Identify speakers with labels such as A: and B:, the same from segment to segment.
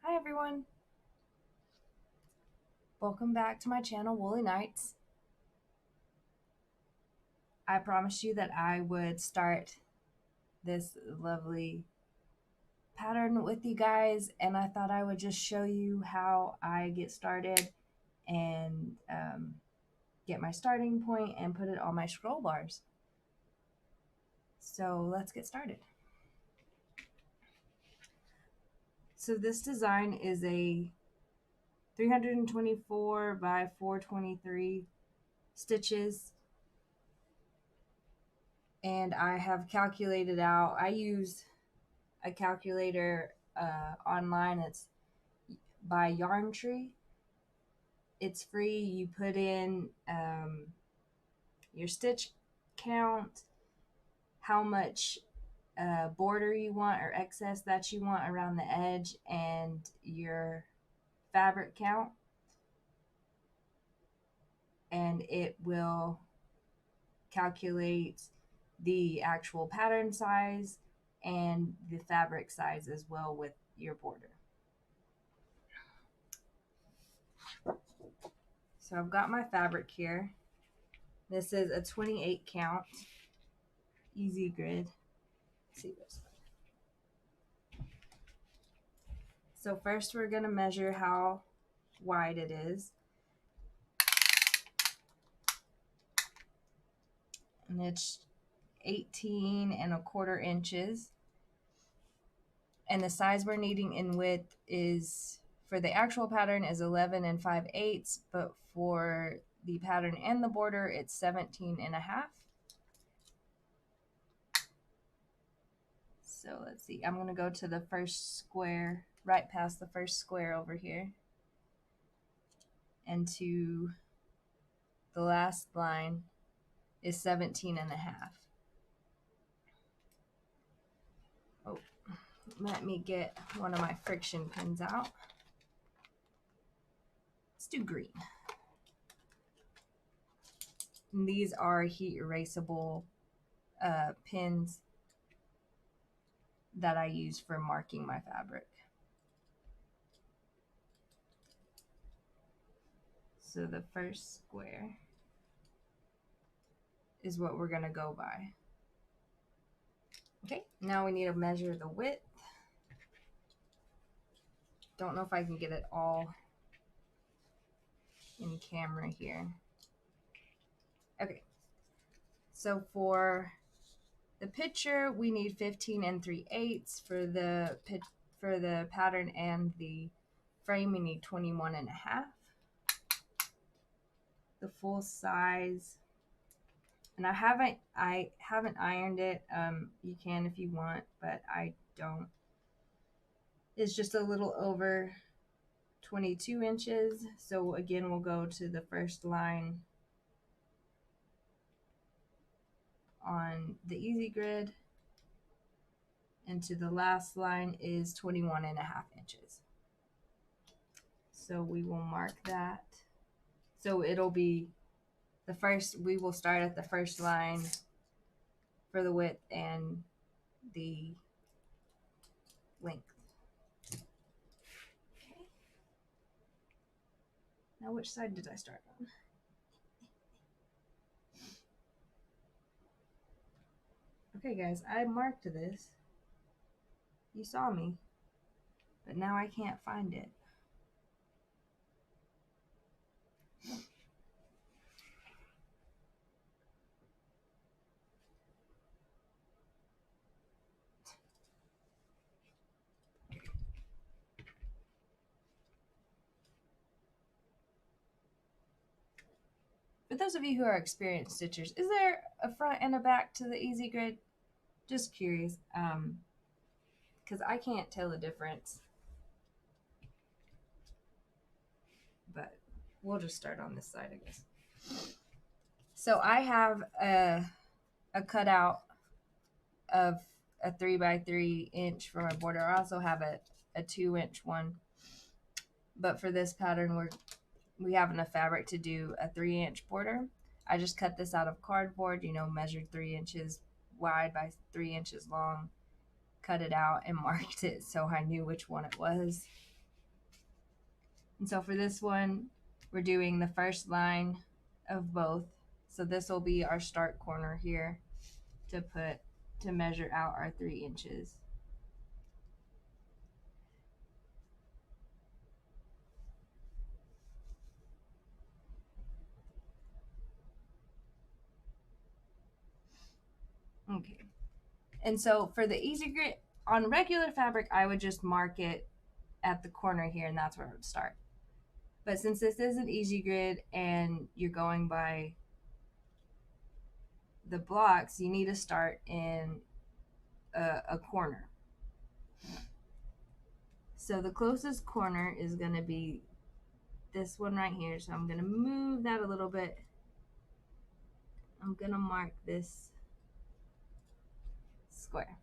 A: Hi everyone, welcome back to my channel Woolly Nights. I promised you that I would start this lovely pattern with you guys, and I thought I would just show you how I get started and get my starting point and put it on my scroll bars. So let's get started. So this design is a 324 by 423 stitches, and I have calculated out. I use a calculator online. It's by Yarn Tree. It's free. You put in your stitch count, how much border you want or excess that you want around the edge, and your fabric count, and it will calculate the actual pattern size and the fabric size as well with your border. So I've got my fabric here. This is a 28 count easy grid. Let's see this. So first we're going to measure how wide it is. And it's 18¼ inches. And the size we're needing in width is, for the actual pattern, is 11 5/8, but for the pattern and the border, it's 17½. So let's see, I'm going to go to the first square, right past the first square over here, and to the last line is 17½. Oh, let me get one of my friction pins out. Let's do green. And these are heat erasable pins that I use for marking my fabric. So the first square is what we're going to go by. Okay, now we need to measure the width. Don't know if I can get it all in camera here. Okay, so for the picture we need 15 3/8. For the pattern and the frame we need 21½. The full size, and I haven't ironed it. You can if you want, but I don't. It's just a little over 22 inches. So again, we'll go to the first line on the easy grid, and to the last line is 21½ inches. So we will mark that. So it'll be the first, we will start at the first line for the width and the length. Okay. Now which side did I start on? Okay guys, I marked this. You saw me, but now I can't find it. For those of you who are experienced stitchers, is there a front and a back to the easy grid? Just curious, because I can't tell the difference. But we'll just start on this side, I guess. So I have a cutout of a 3x3 inch for my border. I also have a 2-inch one, but for this pattern we have enough fabric to do a 3-inch border. I just cut this out of cardboard, measured 3 inches wide by 3 inches long, cut it out and marked it so I knew which one it was. And so for this one, we're doing the first line of both. So this will be our start corner here to measure out our 3 inches. Okay. And so for the easy grid, on regular fabric, I would just mark it at the corner here, and that's where I would start. But since this is an easy grid and you're going by the blocks, you need to start in a corner. So the closest corner is going to be this one right here. So I'm going to move that a little bit. I'm going to mark this square.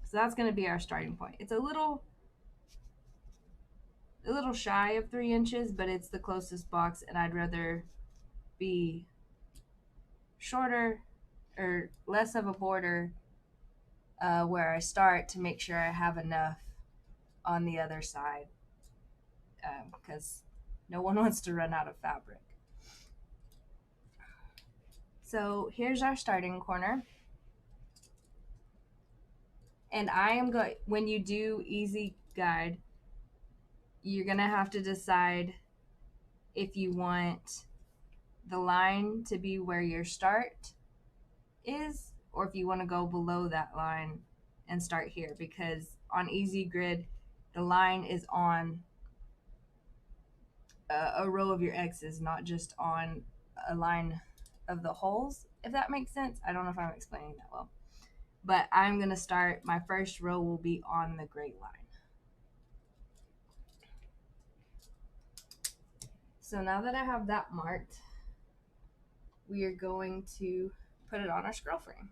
A: So that's going to be our starting point. It's a little shy of 3 inches, but it's the closest box, and I'd rather be shorter or less of a border where I start to make sure I have enough on the other side, because no one wants to run out of fabric. So here's our starting corner. And I am going, when you do easy guide, you're going to have to decide if you want the line to be where your start is, or if you want to go below that line and start here, because on easy grid, the line is on a row of your X's, not just on a line of the holes, if that makes sense. I don't know if I'm explaining that well, but I'm going to start, my first row will be on the gray line. So now that I have that marked, we are going to put it on our scroll frame.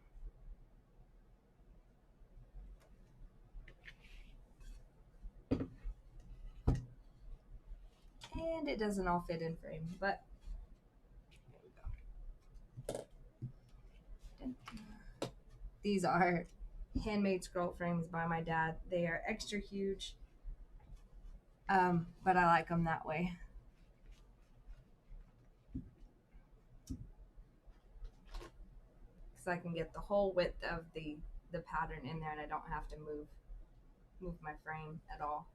A: And it doesn't all fit in frame, but there we go. These are handmade scroll frames by my dad. They are extra huge, but I like them that way. Because I can get the whole width of the pattern in there, and I don't have to move my frame at all.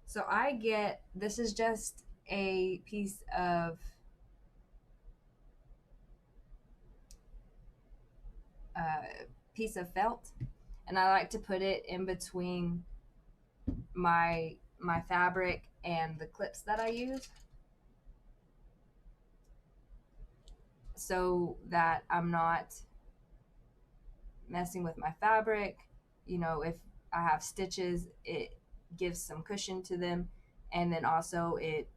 A: So I get, this is just a piece of felt, and I like to put it in between my fabric and the clips that I use, so that I'm not messing with my fabric. You know, if I have stitches, it gives some cushion to them, and then also it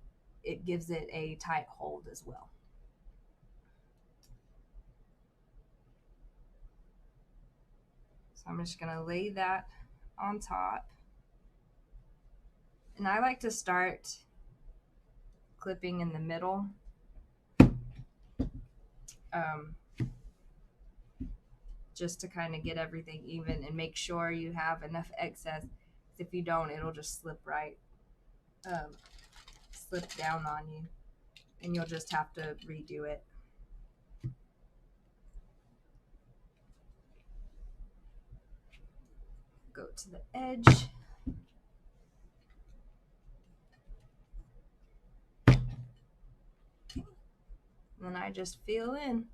A: gives it a tight hold as well. So I'm just gonna lay that on top, and I like to start clipping in the middle, just to kind of get everything even and make sure you have enough excess. If you don't, it'll just slip down on you, and you'll just have to redo it. Go to the edge. And then I just fill in.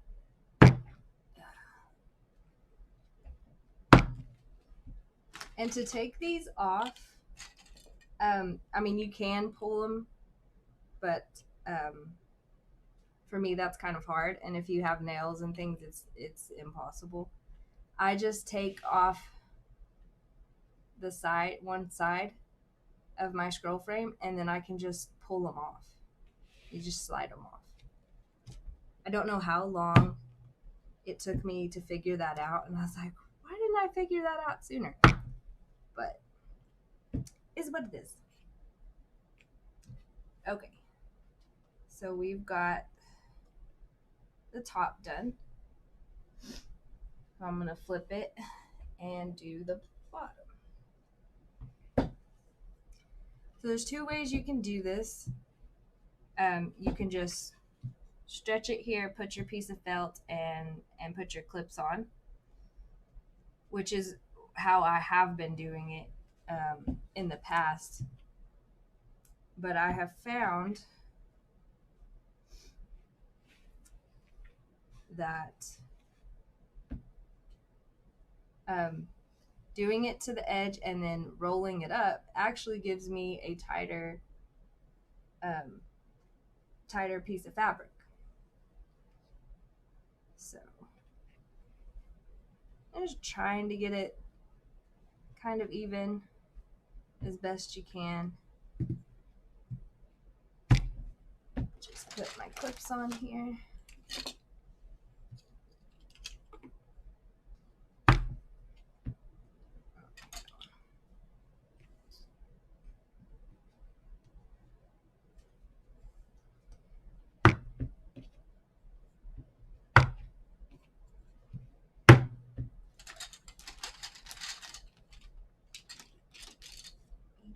A: And to take these off, I mean, you can pull them, but for me, that's kind of hard. And if you have nails and things, it's impossible. I just take off the one side of my scroll frame, and then I can just pull them off. You just slide them off. I don't know how long it took me to figure that out, and I was like, why didn't I figure that out sooner? But is what it is. Okay, so we've got the top done. I'm gonna flip it and do the bottom. So there's two ways you can do this. You can just stretch it here, put your piece of felt, and put your clips on, which is how I have been doing it in the past. But I have found that doing it to the edge and then rolling it up actually gives me a tighter piece of fabric. So I'm just trying to get it kind of even as best you can. Just put my clips on here.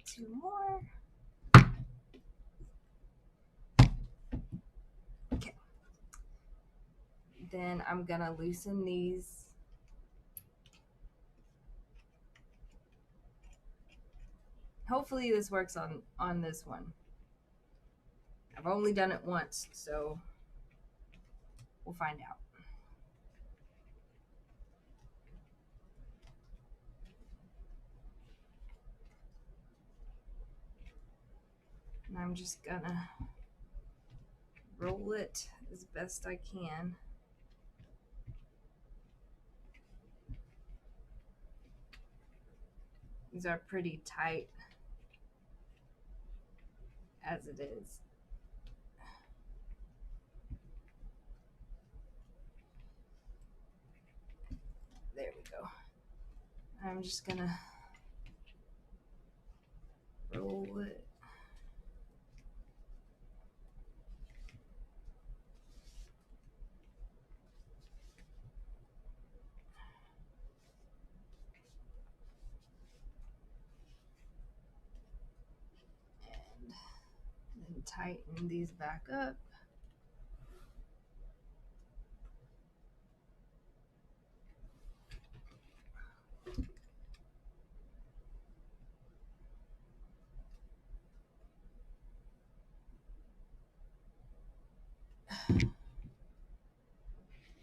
A: Two more. Okay. Then I'm gonna loosen these. Hopefully this works on this one. I've only done it once, so we'll find out. And I'm just gonna roll it as best I can. These are pretty tight as it is. There we go. I'm just gonna roll it. And then tighten these back up.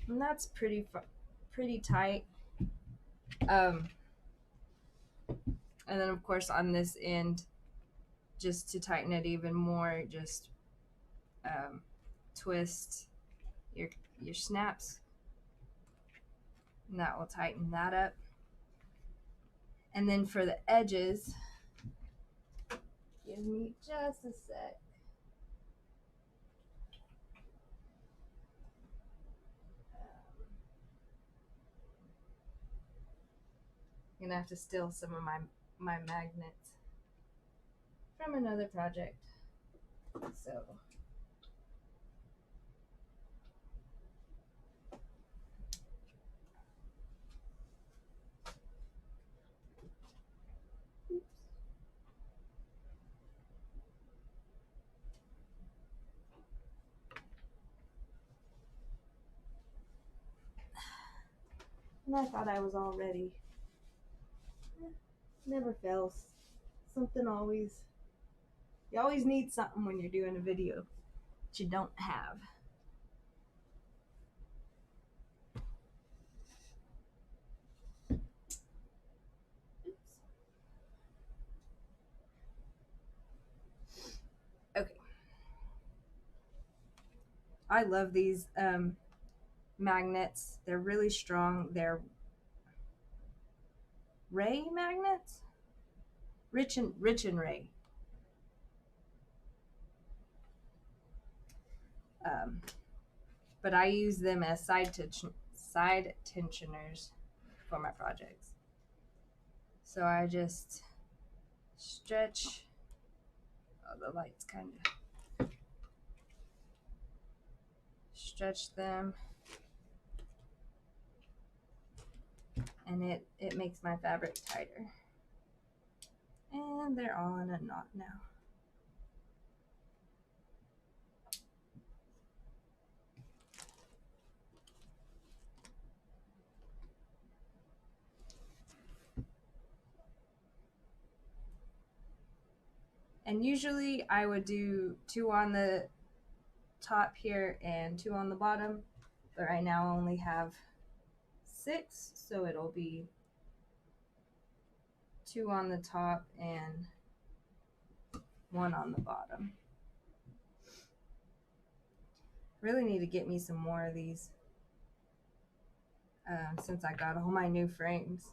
A: And that's pretty tight. And then of course on this end, just to tighten it even more, just twist your snaps, and that will tighten that up. And then for the edges, give me just a sec. I'm gonna have to steal some of my magnets from another project. So oops. And I thought I was all ready. Never fails. Something always, you always need something when you're doing a video that you don't have. Oops. Okay. I love these magnets. They're really strong. They're Ray magnets? Rich and Ray. But I use them as side tensioners for my projects. So I just stretch. Oh, the light's kind of stretch them, and it makes my fabric tighter. And they're all in a knot now. And usually I would do 2 on the top here and 2 on the bottom, but right now I only have 6, so it'll be 2 on the top and 1 on the bottom. Really need to get me some more of these since I got all my new frames.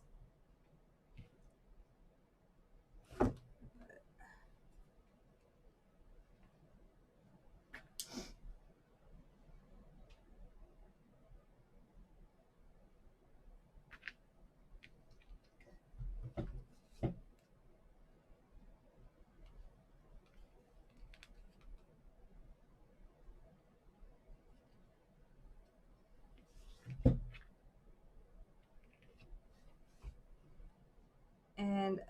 A: And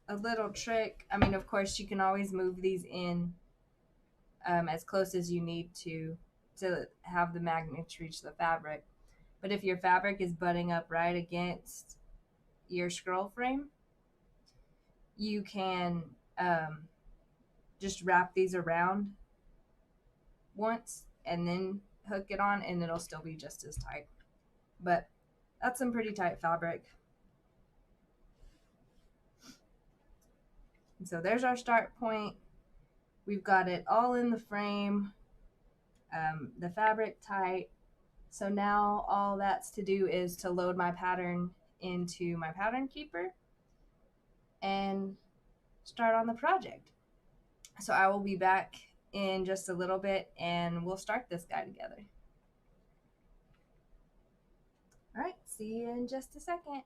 A: a little trick, I mean, of course, you can always move these in as close as you need to have the magnets reach the fabric. But if your fabric is butting up right against your scroll frame, you can just wrap these around once and then hook it on, and it'll still be just as tight. But that's some pretty tight fabric. And so there's our start point. We've got it all in the frame, the fabric tight. So now all that's to do is to load my pattern into my pattern keeper and start on the project. So I will be back in just a little bit and we'll start this guy together. All right, see you in just a second.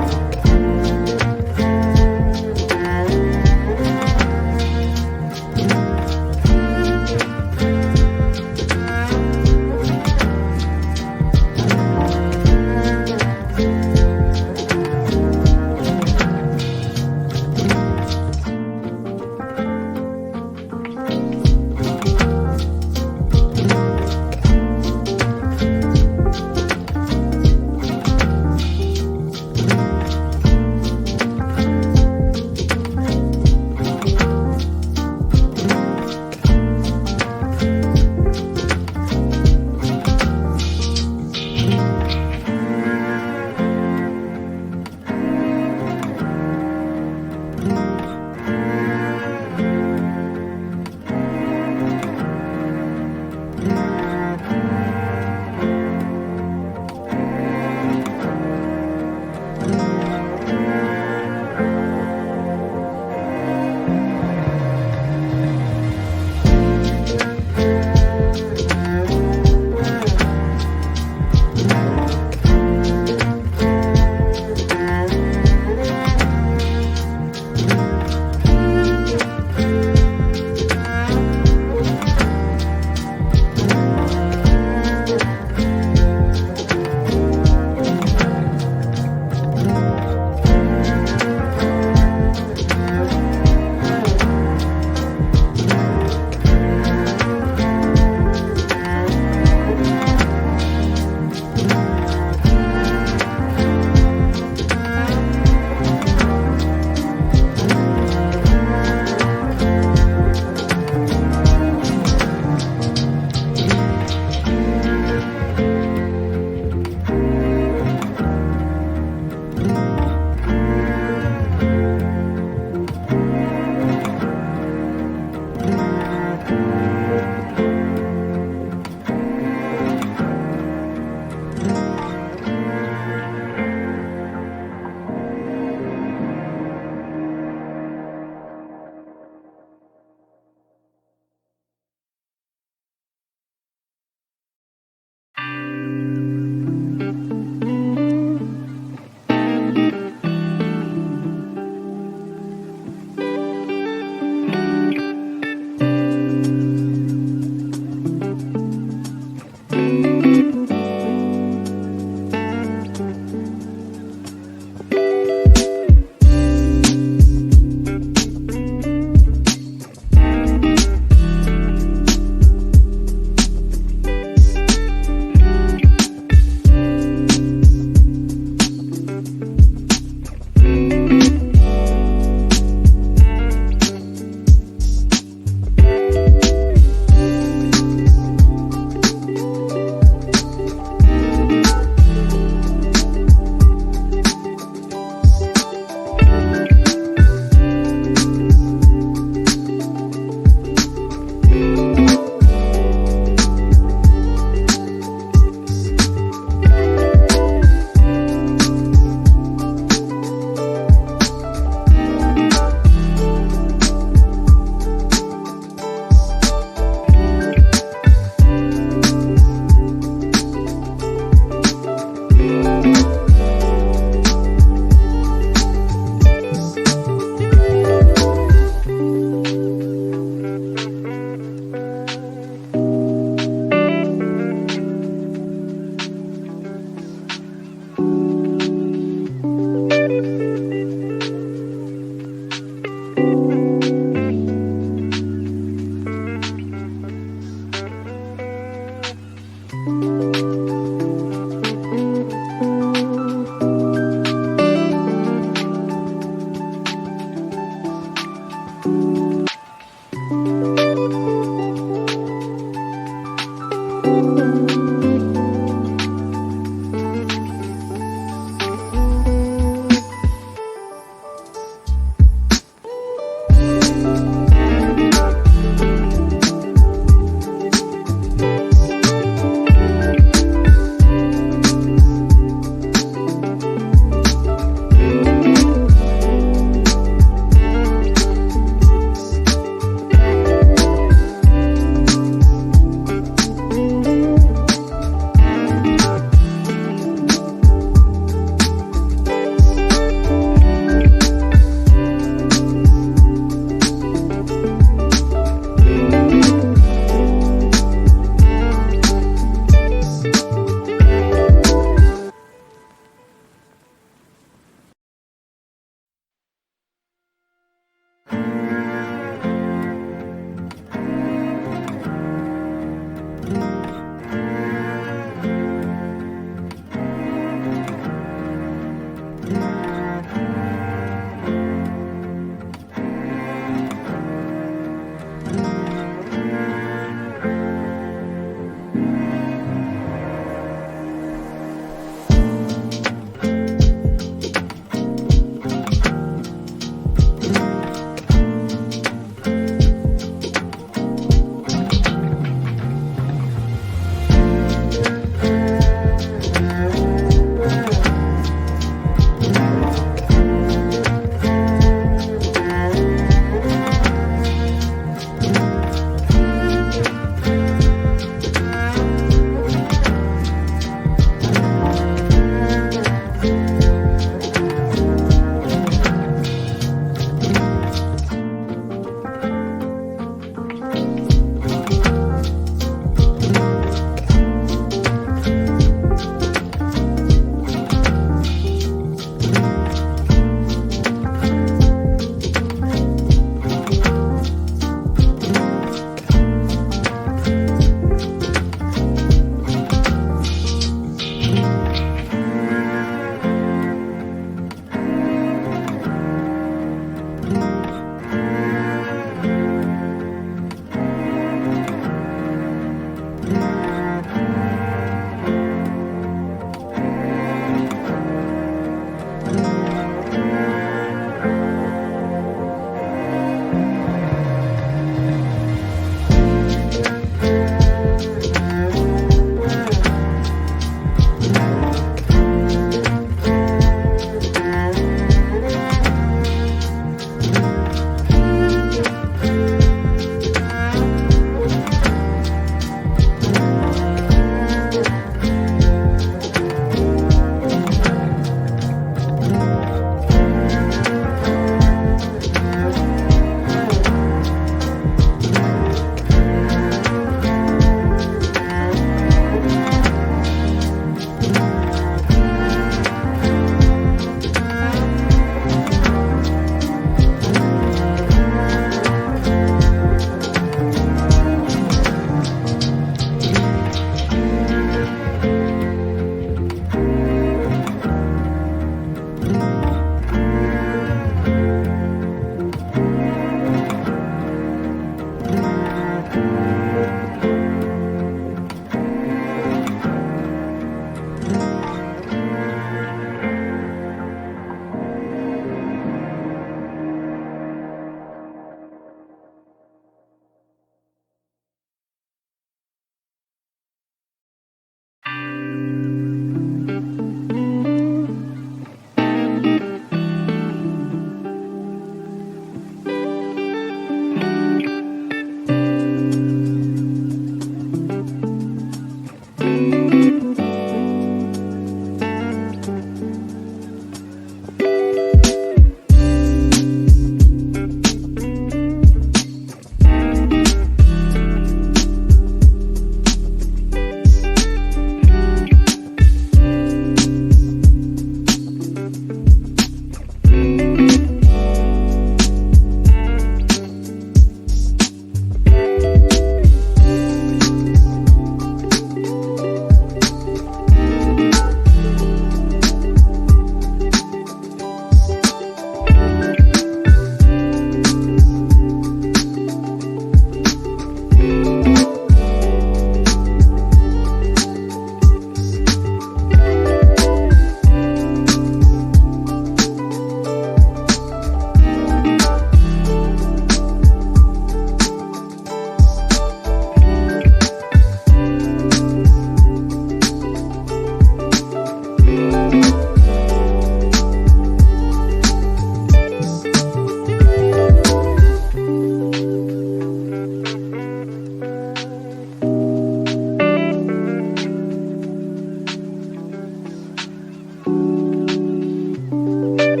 A: Okay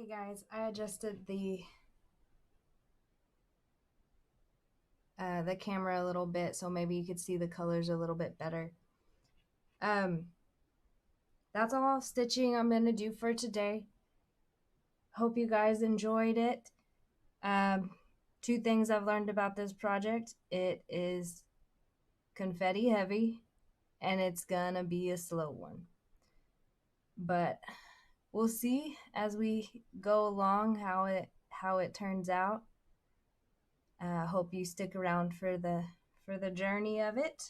A: guys, I adjusted the camera a little bit so maybe you could see the colors a little bit better. That's all stitching I'm going to do for today. Hope you guys enjoyed it. Two things I've learned about this project. It is confetti heavy and it's gonna be a slow one. But we'll see as we go along how it turns out. Hope you stick around for the journey of it.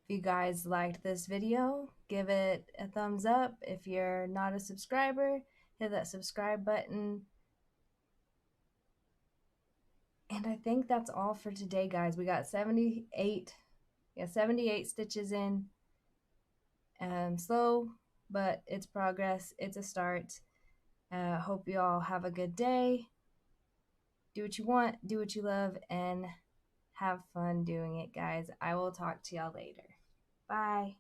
A: If you guys liked this video, give it a thumbs up. If you're not a subscriber, hit that subscribe button. And I think that's all for today, guys. We got 78 stitches in. Slow, but it's progress. It's a start. Hope you all have a good day. Do what you want, do what you love, and have fun doing it, guys. I will talk to y'all later. Bye.